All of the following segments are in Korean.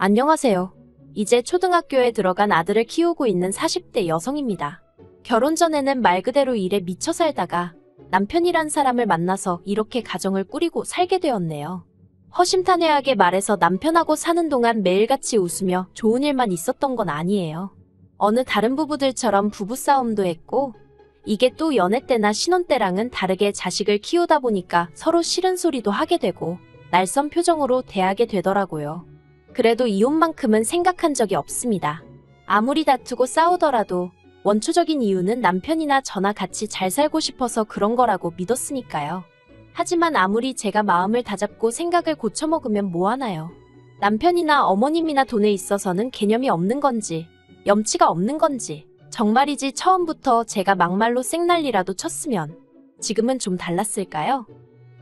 안녕하세요. 이제 초등학교에 들어간 아들을 키우고 있는 40대 여성입니다. 결혼 전에는 말 그대로 일에 미쳐 살다가 남편이란 사람을 만나서 이렇게 가정을 꾸리고 살게 되었네요. 허심탄회하게 말해서 남편하고 사는 동안 매일같이 웃으며 좋은 일만 있었던 건 아니에요. 어느 다른 부부들처럼 부부싸움도 했고, 이게 또 연애 때나 신혼 때랑은 다르게 자식을 키우다 보니까 서로 싫은 소리도 하게 되고 날선 표정으로 대하게 되더라고요. 그래도 이혼만큼은 생각한 적이 없습니다. 아무리 다투고 싸우더라도 원초적인 이유는 남편이나 저나 같이 잘 살고 싶어서 그런 거라고 믿었으니까요. 하지만 아무리 제가 마음을 다잡고 생각을 고쳐먹으면 뭐하나요? 남편이나 어머님이나 돈에 있어서는 개념이 없는 건지, 염치가 없는 건지, 정말이지 처음부터 제가 막말로 생난리라도 쳤으면 지금은 좀 달랐을까요?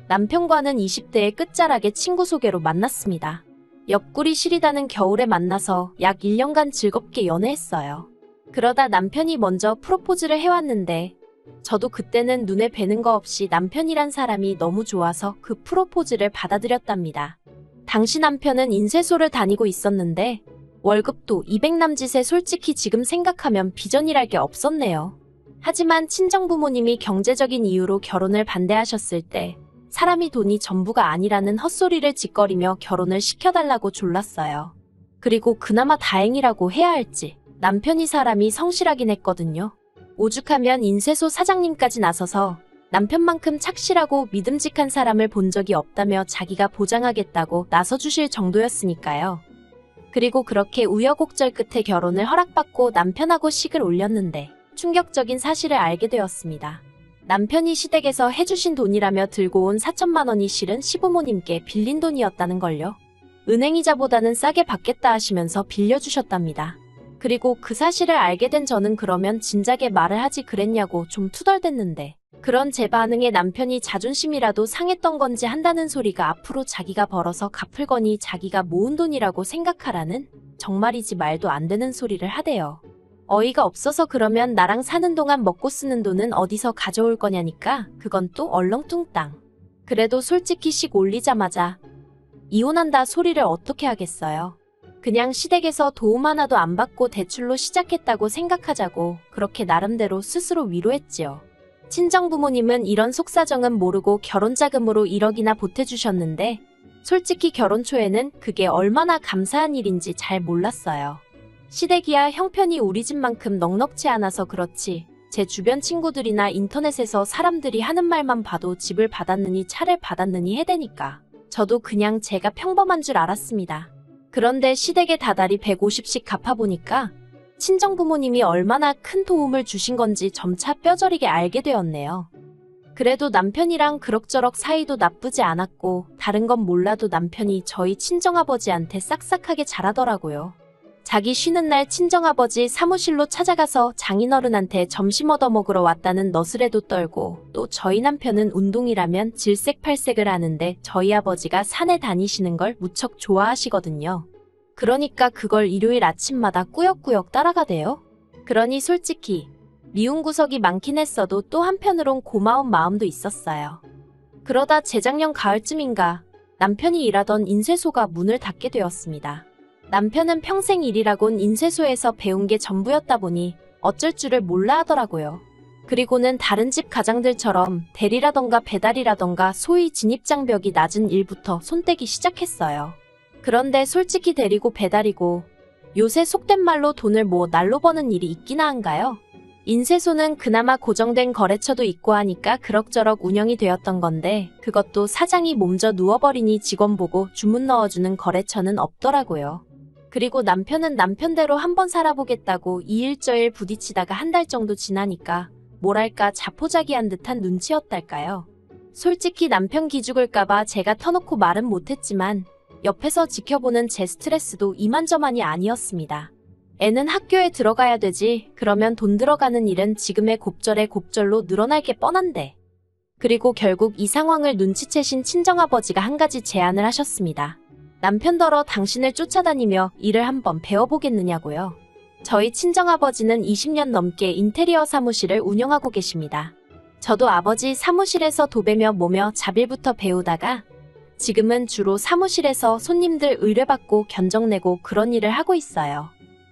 남편과는 20대의 끝자락에 친구 소개로 만났습니다. 옆구리 시리다는 겨울에 만나서 약 1년간 즐겁게 연애했어요. 그러다 남편이 먼저 프로포즈를 해왔는데 저도 그때는 눈에 뵈는 거 없이 남편이란 사람이 너무 좋아서 그 프로포즈를 받아들였답니다. 당시 남편은 인쇄소를 다니고 있었는데 월급도 200남짓에 솔직히 지금 생각하면 비전이랄 게 없었네요. 하지만 친정부모님이 경제적인 이유로 결혼을 반대하셨을 때 사람이 돈이 전부가 아니라는 헛소리를 짓거리며 결혼을 시켜달라고 졸랐어요. 그리고 그나마 다행이라고 해야 할지 남편이 사람이 성실하긴 했거든요. 오죽하면 인쇄소 사장님까지 나서서 남편만큼 착실하고 믿음직한 사람을 본 적이 없다며 자기가 보장하겠다고 나서주실 정도였으니까요. 그리고 그렇게 우여곡절 끝에 결혼을 허락받고 남편하고 식을 올렸는데 충격적인 사실을 알게 되었습니다. 남편이 시댁에서 해주신 돈이라며 들고 온 4천만 원이 실은 시부모님께 빌린 돈이었다는 걸요. 은행이자보다는 싸게 받겠다 하시면서 빌려주셨답니다. 그리고 그 사실을 알게 된 저는 그러면 진작에 말을 하지 그랬냐고 좀 투덜댔는데 그런 제 반응에 남편이 자존심이라도 상했던 건지 한다는 소리가 앞으로 자기가 벌어서 갚을 거니 자기가 모은 돈이라고 생각하라는 정말이지 말도 안 되는 소리를 하대요. 어이가 없어서 그러면 나랑 사는 동안 먹고 쓰는 돈은 어디서 가져올 거냐니까 그건 또 얼렁뚱땅. 그래도 솔직히 식 올리자마자 이혼한다 소리를 어떻게 하겠어요. 그냥 시댁에서 도움 하나도 안 받고 대출로 시작했다고 생각하자고 그렇게 나름대로 스스로 위로했지요. 친정부모님은 이런 속사정은 모르고 결혼자금으로 1억이나 보태주셨는데 솔직히 결혼 초에는 그게 얼마나 감사한 일인지 잘 몰랐어요. 시댁이야 형편이 우리 집만큼 넉넉지 않아서 그렇지 제 주변 친구들이나 인터넷에서 사람들이 하는 말만 봐도 집을 받았느니 차를 받았느니 해대니까 저도 그냥 제가 평범한 줄 알았습니다. 그런데 시댁에 다달이 150씩 갚아보니까 친정부모님이 얼마나 큰 도움을 주신 건지 점차 뼈저리게 알게 되었네요. 그래도 남편이랑 그럭저럭 사이도 나쁘지 않았고 다른 건 몰라도 남편이 저희 친정아버지한테 싹싹하게 잘하더라고요. 자기 쉬는 날 친정아버지 사무실로 찾아가서 장인어른한테 점심 얻어먹으러 왔다는 너스레도 떨고 또 저희 남편은 운동이라면 질색팔색을 하는데 저희 아버지가 산에 다니시는 걸 무척 좋아하시거든요. 그러니까 그걸 일요일 아침마다 꾸역꾸역 따라가대요. 그러니 솔직히 미운 구석이 많긴 했어도 또 한편으론 고마운 마음도 있었어요. 그러다 재작년 가을쯤인가 남편이 일하던 인쇄소가 문을 닫게 되었습니다. 남편은 평생 일이라곤 인쇄소에서 배운 게 전부였다 보니 어쩔 줄을 몰라 하더라고요. 그리고는 다른 집 가장들처럼 대리라던가 배달이라던가 소위 진입장벽이 낮은 일부터 손떼기 시작했어요. 그런데 솔직히 대리고 배달이고 요새 속된 말로 돈을 뭐 날로 버는 일이 있기나 한가요? 인쇄소는 그나마 고정된 거래처도 있고 하니까 그럭저럭 운영이 되었던 건데 그것도 사장이 몸져 누워버리니 직원 보고 주문 넣어주는 거래처는 없더라고요. 그리고 남편은 남편대로 한번 살아보겠다고 이일저일 부딪히다가 한 달 정도 지나니까 뭐랄까 자포자기한 듯한 눈치였달까요. 솔직히 남편 기죽을까봐 제가 터놓고 말은 못했지만 옆에서 지켜보는 제 스트레스도 이만저만이 아니었습니다. 애는 학교에 들어가야 되지 그러면 돈 들어가는 일은 지금의 곱절에 곱절로 늘어날 게 뻔한데. 그리고 결국 이 상황을 눈치채신 친정아버지가 한 가지 제안을 하셨습니다. 남편더러 당신을 쫓아다니며 일을 한번 배워보겠느냐고요. 저희 친정아버지는 20년 넘게 인테리어 사무실을 운영하고 계십니다. 저도 아버지 사무실에서 도배며 뭐며 자빌부터 배우다가 지금은 주로 사무실에서 손님들 의뢰받고 견적내고 그런 일을 하고 있어요.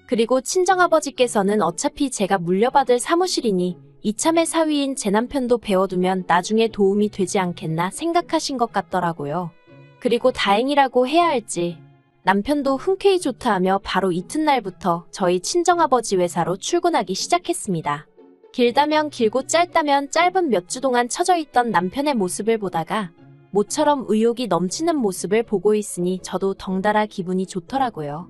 그리고 친정아버지께서는 어차피 제가 물려받을 사무실이니 이참에 사위인 제 남편도 배워두면 나중에 도움이 되지 않겠나 생각하신 것 같더라고요. 그리고 다행이라고 해야 할지 남편도 흔쾌히 좋다 하며 바로 이튿날부터 저희 친정아버지 회사로 출근하기 시작했습니다. 길다면 길고 짧다면 짧은 몇 주 동안 처져 있던 남편의 모습을 보다가 모처럼 의욕이 넘치는 모습을 보고 있으니 저도 덩달아 기분이 좋더라고요.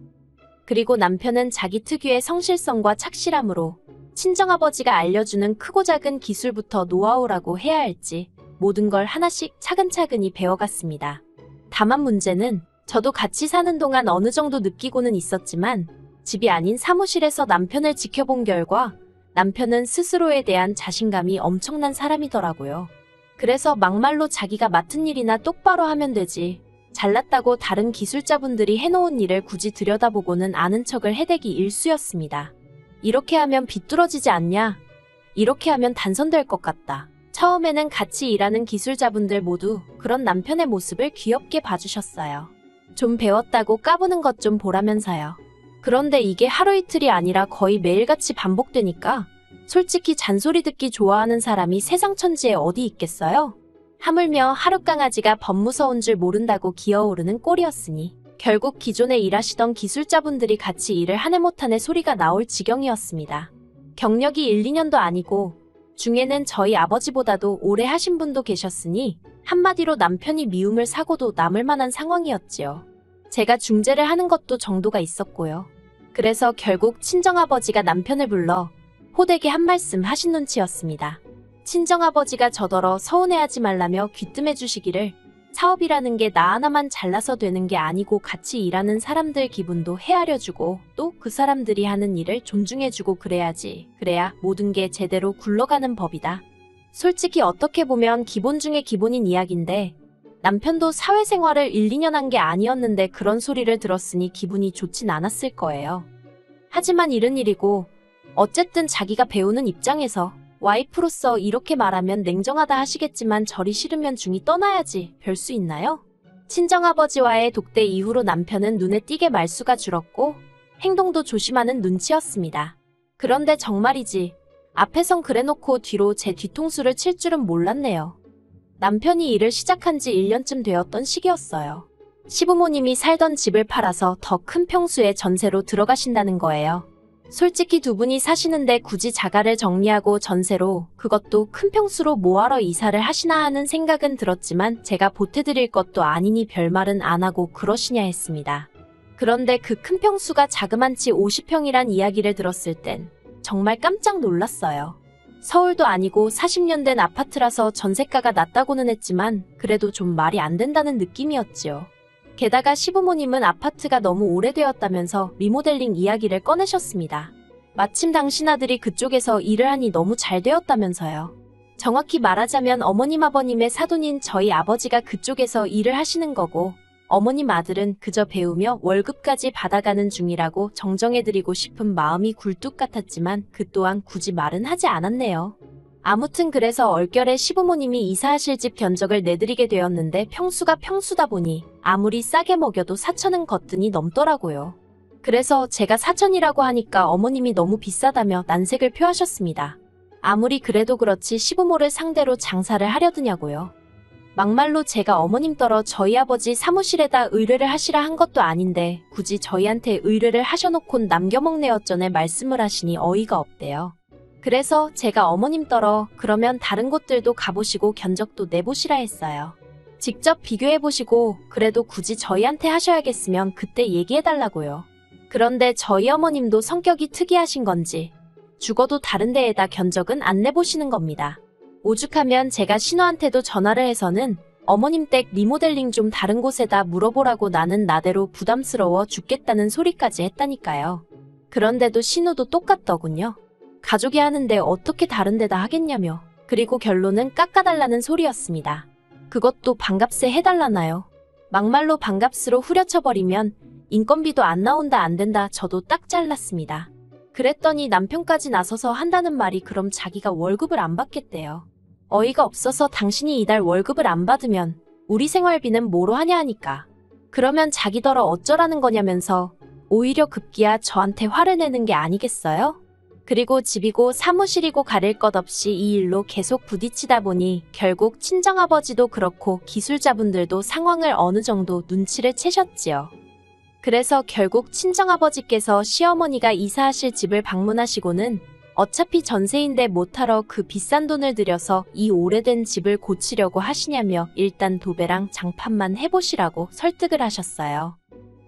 그리고 남편은 자기 특유의 성실성과 착실함으로 친정아버지가 알려주는 크고 작은 기술부터 노하우라고 해야 할지 모든 걸 하나씩 차근차근히 배워갔습니다. 다만 문제는 저도 같이 사는 동안 어느 정도 느끼고는 있었지만 집이 아닌 사무실에서 남편을 지켜본 결과 남편은 스스로에 대한 자신감이 엄청난 사람이더라고요. 그래서 막말로 자기가 맡은 일이나 똑바로 하면 되지, 잘났다고 다른 기술자분들이 해놓은 일을 굳이 들여다보고는 아는 척을 해대기 일쑤였습니다. 이렇게 하면 비뚤어지지 않냐? 이렇게 하면 단선될 것 같다. 처음에는 같이 일하는 기술자분들 모두 그런 남편의 모습을 귀엽게 봐주셨어요. 좀 배웠다고 까부는 것 좀 보라면서요. 그런데 이게 하루 이틀이 아니라 거의 매일같이 반복되니까 솔직히 잔소리 듣기 좋아하는 사람이 세상 천지에 어디 있겠어요? 하물며 하룻강아지가 법무서운 줄 모른다고 기어오르는 꼴이었으니 결국 기존에 일하시던 기술자분들이 같이 일을 한 해 못한 해 소리가 나올 지경이었습니다. 경력이 1, 2년도 아니고 중에는 저희 아버지보다도 오래 하신 분도 계셨으니 한마디로 남편이 미움을 사고도 남을 만한 상황이었지요. 제가 중재를 하는 것도 정도가 있었고요. 그래서 결국 친정아버지가 남편을 불러 호되게 한 말씀 하신 눈치였습니다. 친정아버지가 저더러 서운해하지 말라며 귀뜸해 주시기를 사업이라는 게 나 하나만 잘나서 되는 게 아니고 같이 일하는 사람들 기분도 헤아려주고 또 그 사람들이 하는 일을 존중해주고 그래야지. 그래야 모든 게 제대로 굴러가는 법이다. 솔직히 어떻게 보면 기본 중에 기본인 이야기인데 남편도 사회생활을 1, 2년 한 게 아니었는데 그런 소리를 들었으니 기분이 좋진 않았을 거예요. 하지만 일은 일이고 어쨌든 자기가 배우는 입장에서 와이프로서 이렇게 말하면 냉정하다 하시겠지만 절이 싫으면 중이 떠나야지 별 수 있나요? 친정아버지와의 독대 이후로 남편은 눈에 띄게 말수가 줄었고 행동도 조심하는 눈치였습니다. 그런데 정말이지 앞에선 그래놓고 뒤로 제 뒤통수를 칠 줄은 몰랐네요. 남편이 일을 시작한 지 1년쯤 되었던 시기였어요. 시부모님이 살던 집을 팔아서 더 큰 평수의 전세로 들어가신다는 거예요. 솔직히 두 분이 사시는데 굳이 자가를 정리하고 전세로 그것도 큰 평수로 뭐하러 이사를 하시나 하는 생각은 들었지만 제가 보태드릴 것도 아니니 별말은 안 하고 그러시냐 했습니다. 그런데 그 큰 평수가 자그만치 50평이란 이야기를 들었을 땐 정말 깜짝 놀랐어요. 서울도 아니고 40년 된 아파트라서 전세가가 낮다고는 했지만 그래도 좀 말이 안 된다는 느낌이었지요. 게다가 시부모님은 아파트가 너무 오래되었다면서 리모델링 이야기를 꺼내셨습니다. 마침 당신 아들이 그쪽에서 일을 하니 너무 잘 되었다면서요. 정확히 말하자면 어머님 아버님의 사돈인 저희 아버지가 그쪽에서 일을 하시는 거고 어머님 아들은 그저 배우며 월급까지 받아가는 중이라고 정정해드리고 싶은 마음이 굴뚝 같았지만 그 또한 굳이 말은 하지 않았네요. 아무튼 그래서 얼결에 시부모님이 이사하실 집 견적을 내드리게 되었는데 평수가 평수다 보니 아무리 싸게 먹여도 4천은 거뜬히 넘더라고요. 그래서 제가 4천이라고 하니까 어머님이 너무 비싸다며 난색을 표하셨습니다. 아무리 그래도 그렇지 시부모를 상대로 장사를 하려드냐고요. 막말로 제가 어머님 떨어 저희 아버지 사무실에다 의뢰를 하시라 한 것도 아닌데 굳이 저희한테 의뢰를 하셔놓곤 남겨먹네 어쩌네 말씀을 하시니 어이가 없대요. 그래서 제가 어머님 떨어 그러면 다른 곳들도 가보시고 견적도 내보시라 했어요. 직접 비교해보시고 그래도 굳이 저희한테 하셔야겠으면 그때 얘기해달라고요. 그런데 저희 어머님도 성격이 특이하신 건지 죽어도 다른 데에다 견적은 안 내보시는 겁니다. 오죽하면 제가 신우한테도 전화를 해서는 어머님 댁 리모델링 좀 다른 곳에다 물어보라고 나는 나대로 부담스러워 죽겠다는 소리까지 했다니까요. 그런데도 신우도 똑같더군요. 가족이 하는데 어떻게 다른 데다 하겠냐며. 그리고 결론은 깎아달라는 소리였습니다. 그것도 반값에 해달라나요? 막말로 반값으로 후려쳐버리면 인건비도 안 나온다 안 된다 저도 딱 잘랐습니다. 그랬더니 남편까지 나서서 한다는 말이 그럼 자기가 월급을 안 받겠대요. 어이가 없어서 당신이 이달 월급을 안 받으면 우리 생활비는 뭐로 하냐 하니까. 그러면 자기더러 어쩌라는 거냐면서 오히려 급기야 저한테 화를 내는 게 아니겠어요? 그리고 집이고 사무실이고 가릴 것 없이 이 일로 계속 부딪히다 보니 결국 친정아버지도 그렇고 기술자분들도 상황을 어느 정도 눈치를 채셨지요. 그래서 결국 친정아버지께서 시어머니가 이사하실 집을 방문하시고는 어차피 전세인데 못하러 그 비싼 돈을 들여서 이 오래된 집을 고치려고 하시냐며 일단 도배랑 장판만 해보시라고 설득을 하셨어요.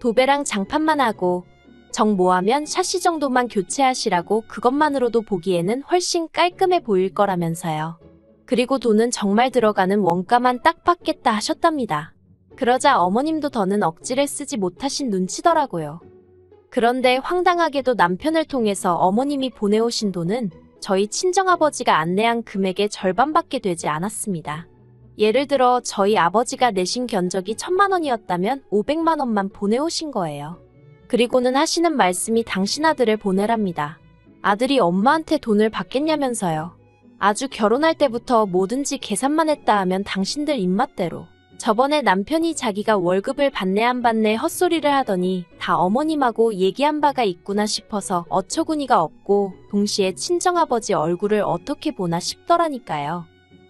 도배랑 장판만 하고 정 뭐하면 샤시 정도만 교체하시라고 그것만으로도 보기에는 훨씬 깔끔해 보일 거라면서요. 그리고 돈은 정말 들어가는 원가만 딱 받겠다 하셨답니다. 그러자 어머님도 더는 억지를 쓰지 못하신 눈치더라고요. 그런데 황당하게도 남편을 통해서 어머님이 보내오신 돈은 저희 친정아버지가 안내한 금액의 절반밖에 되지 않았습니다. 예를 들어 저희 아버지가 내신 견적이 1,000만 원이었다면 500만 원만 보내오신 거예요. 그리고는 하시는 말씀이 당신 아들을 보내랍니다. 아들이 엄마한테 돈을 받겠냐면서요. 아주 결혼할 때부터 뭐든지 계산만 했다 하면 당신들 입맛대로. 저번에 남편이 자기가 월급을 받네 안 받네 헛소리를 하더니 다 어머님하고 얘기한 바가 있구나 싶어서 어처구니가 없고 동시에 친정아버지 얼굴을 어떻게 보나 싶더라니까요.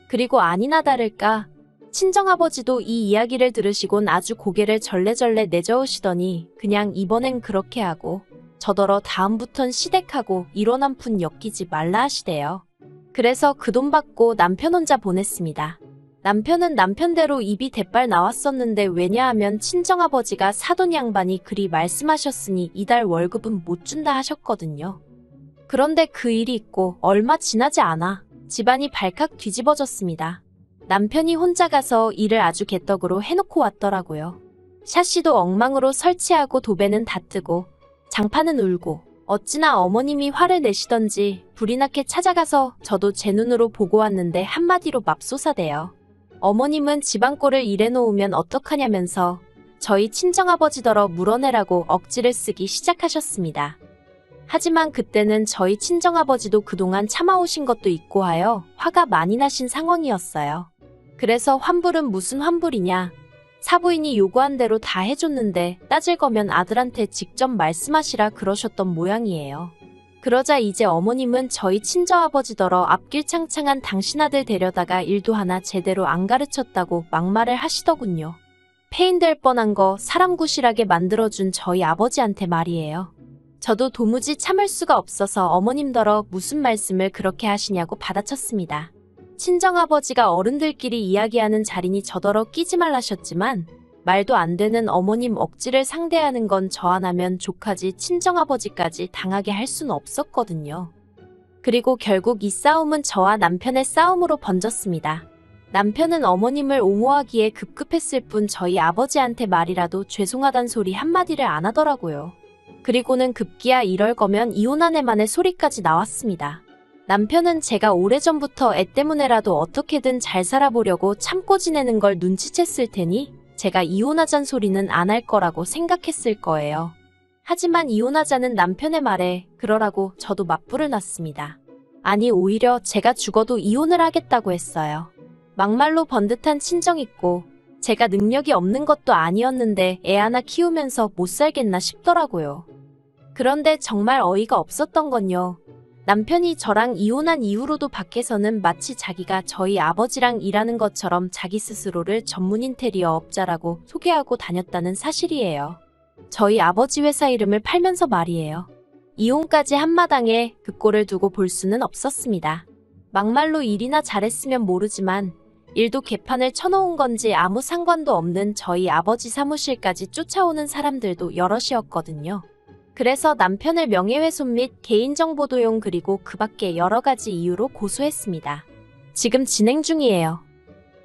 그리고 아니나 다를까 친정아버지도 이 이야기를 들으시곤 아주 고개를 절레절레 내저으시더니 그냥 이번엔 그렇게 하고 저더러 다음부턴 시댁하고 이런 한 푼 엮이지 말라 하시대요. 그래서 그 돈 받고 남편 혼자 보냈습니다. 남편은 남편대로 입이 대빨 나왔었는데 왜냐하면 친정아버지가 사돈 양반이 그리 말씀하셨으니 이달 월급은 못 준다 하셨거든요. 그런데 그 일이 있고 얼마 지나지 않아 집안이 발칵 뒤집어졌습니다. 남편이 혼자 가서 일을 아주 개떡으로 해놓고 왔더라고요. 샤시도 엉망으로 설치하고 도배는 다 뜨고 장판은 울고 어찌나 어머님이 화를 내시던지 불이 나게 찾아가서 저도 제 눈으로 보고 왔는데 한마디로 맙소사대요. 어머님은 집안 꼴을 이래놓으면 어떡하냐면서 저희 친정아버지더러 물어내라고 억지를 쓰기 시작하셨습니다. 하지만 그때는 저희 친정아버지도 그동안 참아오신 것도 있고 하여 화가 많이 나신 상황이었어요. 그래서 환불은 무슨 환불이냐. 사부인이 요구한 대로 다 해줬는데 따질 거면 아들한테 직접 말씀하시라 그러셨던 모양이에요. 그러자 이제 어머님은 저희 친정아버지더러 앞길 창창한 당신 아들 데려다가 일도 하나 제대로 안 가르쳤다고 막말을 하시더군요. 폐인될 뻔한 거 사람 구실하게 만들어준 저희 아버지한테 말이에요. 저도 도무지 참을 수가 없어서 어머님더러 무슨 말씀을 그렇게 하시냐고 받아쳤습니다. 친정아버지가 어른들끼리 이야기하는 자리니 저더러 끼지 말라셨지만 말도 안 되는 어머님 억지를 상대하는 건 저 하나면 조카지 친정아버지까지 당하게 할 순 없었거든요. 그리고 결국 이 싸움은 저와 남편의 싸움으로 번졌습니다. 남편은 어머님을 옹호하기에 급급했을 뿐 저희 아버지한테 말이라도 죄송하단 소리 한마디를 안 하더라고요. 그리고는 급기야 이럴 거면 이혼하네만의 소리까지 나왔습니다. 남편은 제가 오래전부터 애 때문에라도 어떻게든 잘 살아보려고 참고 지내는 걸 눈치챘을 테니 제가 이혼하잔 소리는 안 할 거라고 생각했을 거예요. 하지만 이혼하자는 남편의 말에 그러라고 저도 맞불을 놨습니다. 아니 오히려 제가 죽어도 이혼을 하겠다고 했어요. 막말로 번듯한 친정 있고 제가 능력이 없는 것도 아니었는데 애 하나 키우면서 못 살겠나 싶더라고요. 그런데 정말 어이가 없었던 건요. 남편이 저랑 이혼한 이후로도 밖에서는 마치 자기가 저희 아버지랑 일하는 것처럼 자기 스스로를 전문 인테리어 업자라고 소개하고 다녔다는 사실이에요. 저희 아버지 회사 이름을 팔면서 말이에요. 이혼까지 한마당에 그 꼴을 두고 볼 수는 없었습니다. 막말로 일이나 잘했으면 모르지만 일도 개판을 쳐놓은 건지 아무 상관도 없는 저희 아버지 사무실까지 쫓아오는 사람들도 여럿이었거든요. 그래서 남편을 명예훼손 및 개인정보 도용 그리고 그 밖에 여러 가지 이유로 고소했습니다. 지금 진행 중이에요.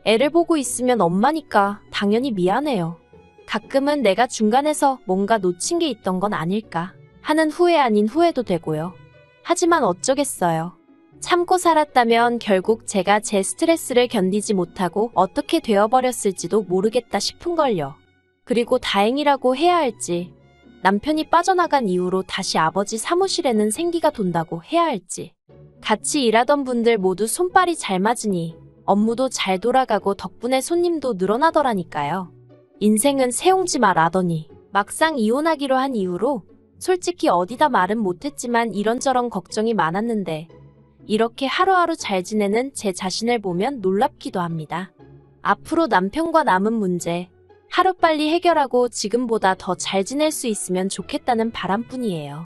애를 보고 있으면 엄마니까 당연히 미안해요. 가끔은 내가 중간에서 뭔가 놓친 게 있던 건 아닐까 하는 후회 아닌 후회도 되고요. 하지만 어쩌겠어요. 참고 살았다면 결국 제가 제 스트레스를 견디지 못하고 어떻게 되어버렸을지도 모르겠다 싶은걸요. 그리고 다행이라고 해야 할지 남편이 빠져나간 이후로 다시 아버지 사무실에는 생기가 돈다고 해야 할지 같이 일하던 분들 모두 손발이 잘 맞으니 업무도 잘 돌아가고 덕분에 손님도 늘어나더라니까요. 인생은 새옹지마라더니 막상 이혼하기로 한 이후로 솔직히 어디다 말은 못했지만 이런저런 걱정이 많았는데 이렇게 하루하루 잘 지내는 제 자신을 보면 놀랍기도 합니다. 앞으로 남편과 남은 문제 하루빨리 해결하고 지금보다 더 잘 지낼 수 있으면 좋겠다는 바람뿐이에요.